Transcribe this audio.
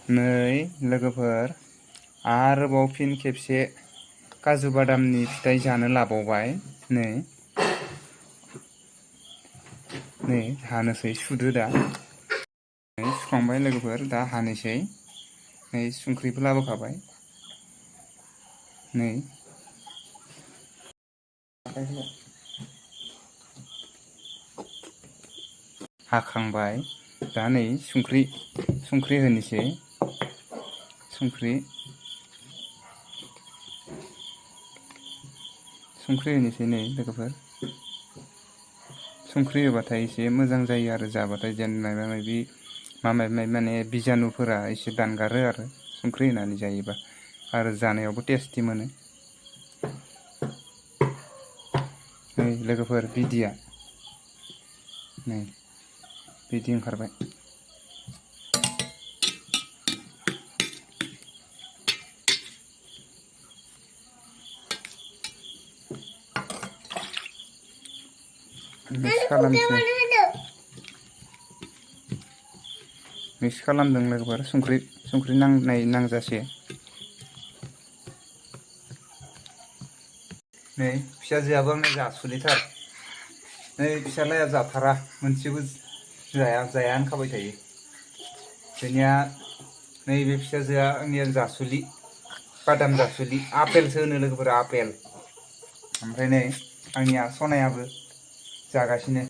नै लोगोफोर आरोबाव फिन खेबसे काजु बादामनि फिथाइ जानो लाबावबाय। नै हानोसै सुदो दा। सुखांबाय लोगोफोर दा हानोसै। नै संख्रिबो लाबोखाबाय। नै हाखांबाय दा नै संख्रि होनोसै। संख्रि होनोसै नै लोगोफोर। संख्रि होबाथाय एसे मोजां जायो आरो जाबाथाय जेन माबा माबि माने बिजानुफोरा एसे दानगारो आरो संख्रि होनानै जायोबा आरो जानायावबो टेस्टि मोनो। नै लोगोफोर बिदैया नै बिदै ओंखारबाय। मिक्स खालामदों लोगोफोर संख्रि नांजासे। नै फिसाजोआबो आंनो जासुलिथार। नै फिसालाया जाथारा मोनसेबो जाया होनखाबाय थायो। जोंनिया नैबे फिसाजोआ आंनिया जासुलि बादाम जासुलि आपेलसो होनो लोगोफोरा आपेल। ओमफ्राय नै आंनिया सनायाबो जागासिनो।